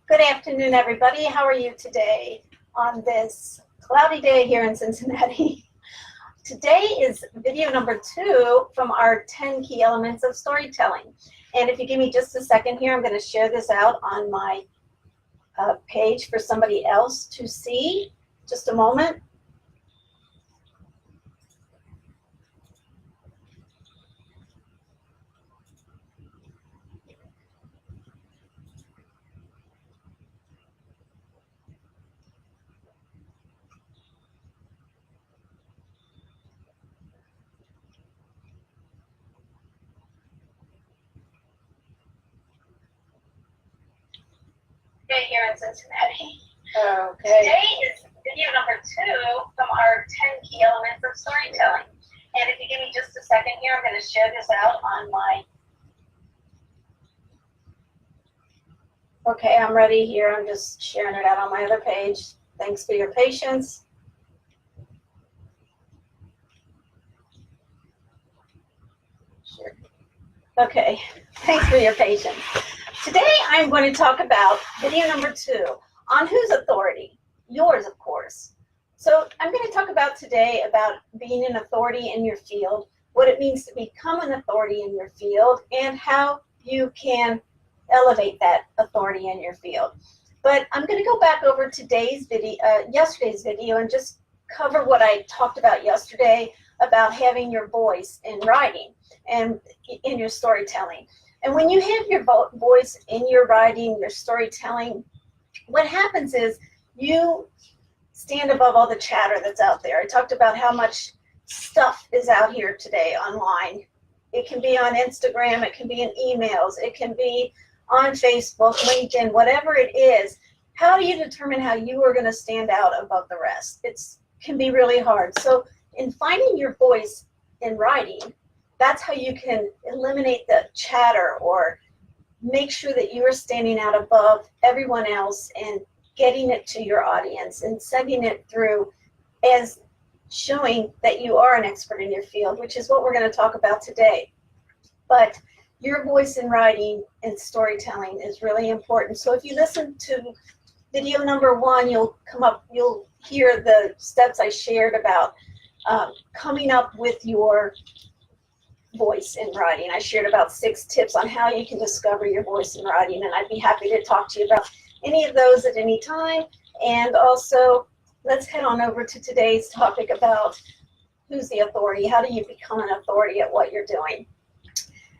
Good afternoon, everybody. How are you today on this cloudy day here in Cincinnati? Today is video number 2 from our 10 key elements of storytelling. And if you give me just a second here, I'm going to share this out on my page for somebody else to see. Just a moment. Here in Cincinnati. Okay. Today is video number 2 from our 10 key elements of storytelling. And if you give me just a second here, I'm going to share this out on my... Okay, I'm ready here. I'm just sharing it out on my other page. Thanks for your patience. Sure. Okay, thanks for your patience. Today I'm going to talk about video number 2 on whose authority? Yours, of course. So I'm going to talk about today about being an authority in your field, what it means to become an authority in your field, and how you can elevate that authority in your field. But I'm going to go back over today's video, yesterday's video, and just cover what I talked about yesterday about having your voice in writing and in your storytelling. And when you have your voice in your writing, your storytelling, what happens is you stand above all the chatter that's out there. I talked about how much stuff is out here today online. It can be on Instagram, it can be in emails, it can be on Facebook, LinkedIn, whatever it is. How do you determine how you are going to stand out above the rest? It can be really hard. So in finding your voice in writing, that's how you can eliminate the chatter or make sure that you are standing out above everyone else and getting it to your audience and sending it through as showing that you are an expert in your field, which is what we're going to talk about today. But your voice in writing and storytelling is really important. So if you listen to video number 1, you'll hear the steps I shared about coming up with your voice in writing. I shared about 6 tips on how you can discover your voice in writing, and I'd be happy to talk to you about any of those at any time. And also, let's head on over to today's topic about who's the authority. How do you become an authority at what you're doing?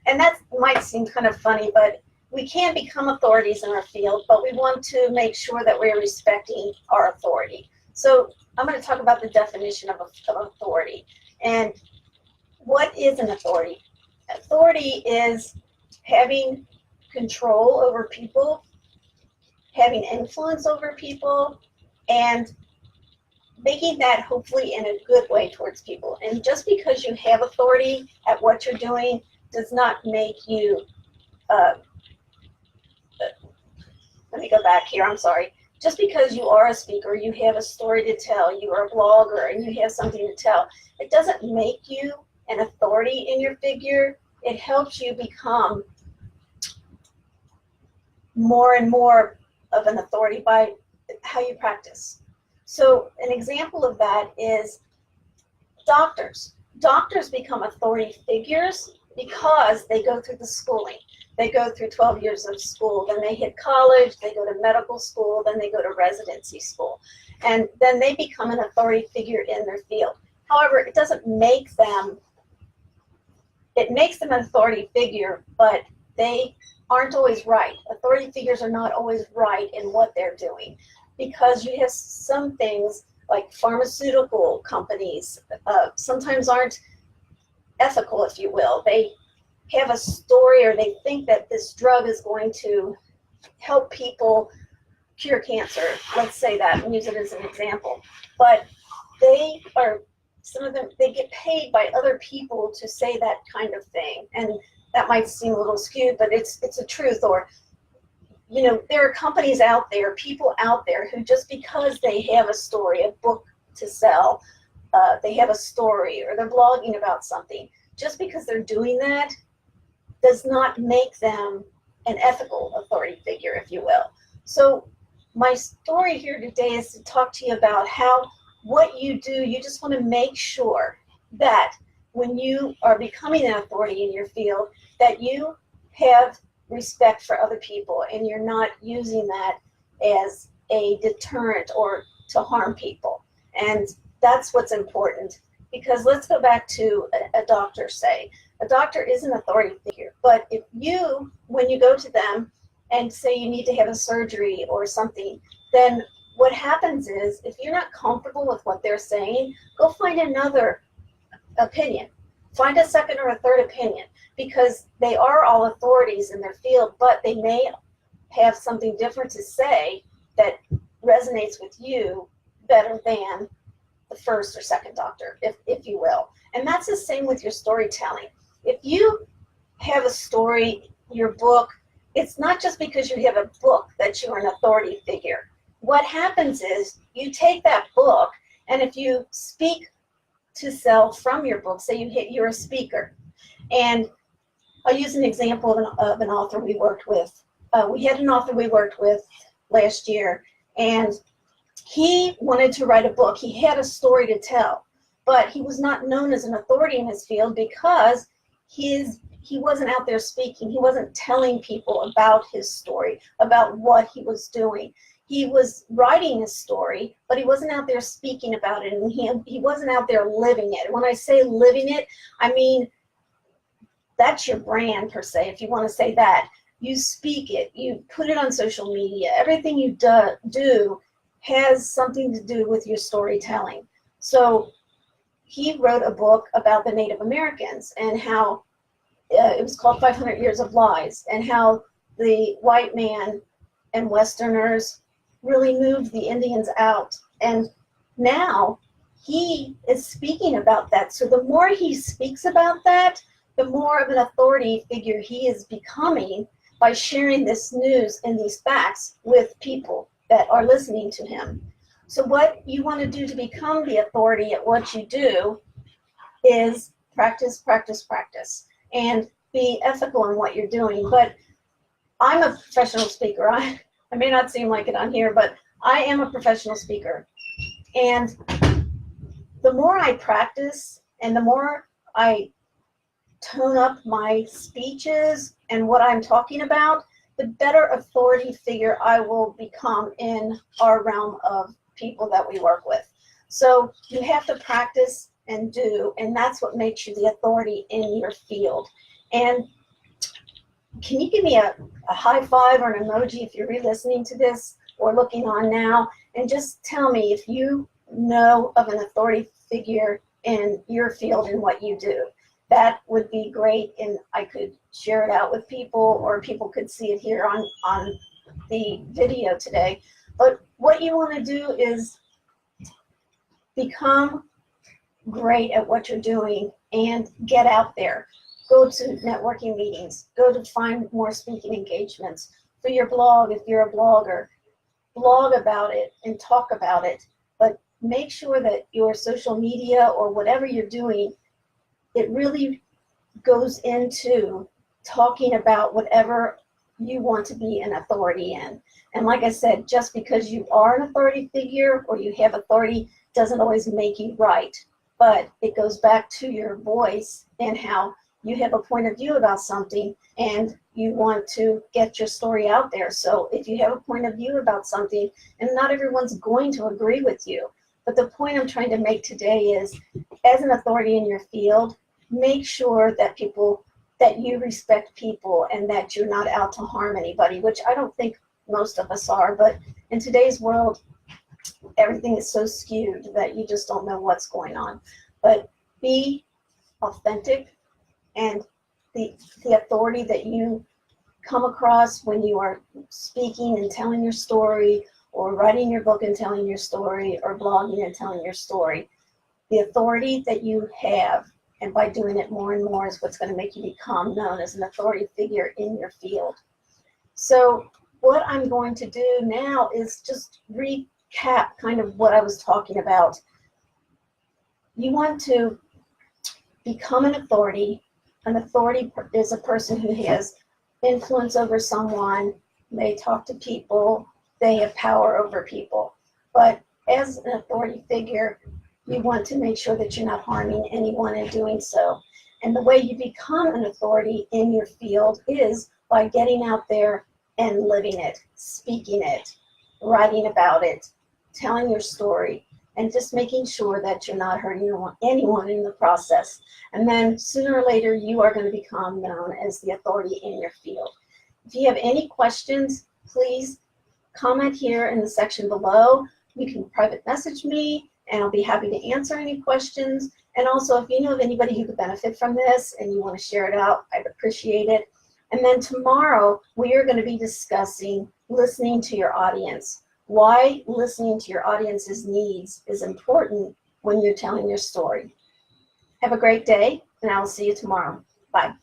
And that might seem kind of funny, but we can become authorities in our field, but we want to make sure that we're respecting our authority. So I'm going to talk about the definition of authority. And what is an authority? Authority is having control over people, having influence over people, and making that hopefully in a good way towards people. And just because you have authority at what you're doing does not make you, let me go back here, I'm sorry. Just because you are a speaker, you have a story to tell, you are a blogger, and you have something to tell, it doesn't make you an authority in your figure. It helps you become more and more of an authority by how you practice. So an example of that is doctors. Doctors become authority figures because they go through the schooling. They go through 12 years of school, then they hit college, they go to medical school, then they go to residency school, and then they become an authority figure in their field. However, it doesn't make them, it makes them an authority figure, but they aren't always right. Authority figures are not always right in what they're doing, because you have some things like pharmaceutical companies sometimes aren't ethical, if you will. They have a story, or they think that this drug is going to help people cure cancer. Let's say that and use it as an example. But they are, some of them, they get paid by other people to say that kind of thing. And that might seem a little skewed, but it's a truth. Or, you know, there are companies out there, people out there who just because they have a story, a book to sell, they have a story, or they're blogging about something, just because they're doing that does not make them an ethical authority figure, if you will. So my story here today is to talk to you about how what you do, you just want to make sure that when you are becoming an authority in your field, that you have respect for other people and you're not using that as a deterrent or to harm people. And that's what's important, because let's go back to a doctor, say. A doctor is an authority figure, but if you, when you go to them and say you need to have a surgery or something, then what happens is, if you're not comfortable with what they're saying, go find another opinion. Find a second or a third opinion, because they are all authorities in their field, but they may have something different to say that resonates with you better than the first or second doctor, if you will. And that's the same with your storytelling. If you have a story, your book, it's not just because you have a book that you're an authority figure. What happens is you take that book, and if you speak to sell from your book, say you're a speaker, and I'll use an example of an author we worked with. We had an author we worked with last year, and he wanted to write a book. He had a story to tell, but he was not known as an authority in his field because he wasn't out there speaking. He wasn't telling people about his story, about what he was doing. He was writing his story, but he wasn't out there speaking about it, and he wasn't out there living it. When I say living it, I mean that's your brand, per se, if you want to say that. You speak it, you put it on social media. Everything you do has something to do with your storytelling. So he wrote a book about the Native Americans and how it was called 500 Years of Lies, and how the white man and Westerners really moved the Indians out. And now he is speaking about that. So the more he speaks about that, the more of an authority figure he is becoming by sharing this news and these facts with people that are listening to him. So what you want to do to become the authority at what you do is practice, practice, practice, and be ethical in what you're doing. But I'm a professional speaker. I may not seem like it on here, but I am a professional speaker. And the more I practice and the more I tone up my speeches and what I'm talking about, the better authority figure I will become in our realm of people that we work with. So you have to practice and do, and that's what makes you the authority in your field. And can you give me a high five or an emoji if you're re-listening to this or looking on now, and just tell me if you know of an authority figure in your field and what you do. That would be great, and I could share it out with people, or people could see it here on the video today. But what you want to do is become great at what you're doing and get out there. Go to networking meetings. Go to find more speaking engagements. For your blog, if you're a blogger, blog about it and talk about it. But make sure that your social media or whatever you're doing, it really goes into talking about whatever you want to be an authority in. And like I said, just because you are an authority figure or you have authority doesn't always make you right. But it goes back to your voice and how you have a point of view about something and you want to get your story out there. So if you have a point of view about something, and not everyone's going to agree with you, but the point I'm trying to make today is, as an authority in your field, make sure that you respect people and that you're not out to harm anybody, which I don't think most of us are. But in today's world, everything is so skewed that you just don't know what's going on. But be authentic, and the authority that you come across when you are speaking and telling your story, or writing your book and telling your story, or blogging and telling your story, the authority that you have, and by doing it more and more, is what's going to make you become known as an authority figure in your field. So what I'm going to do now is just recap kind of what I was talking about. You want to become an authority. An authority is a person who has influence over someone. They talk to people they have power over people. But as an authority figure, you want to make sure that you're not harming anyone in doing so. And the way you become an authority in your field is by getting out there and living it, speaking it, writing about it, telling your story, and just making sure that you're not hurting anyone in the process. And then sooner or later, you are going to become known as the authority in your field. If you have any questions, please comment here in the section below. You can private message me, and I'll be happy to answer any questions. And also, if you know of anybody who could benefit from this and you want to share it out, I'd appreciate it. And then tomorrow, we are going to be discussing listening to your audience. Why listening to your audience's needs is important when you're telling your story. Have a great day, and I will see you tomorrow. Bye.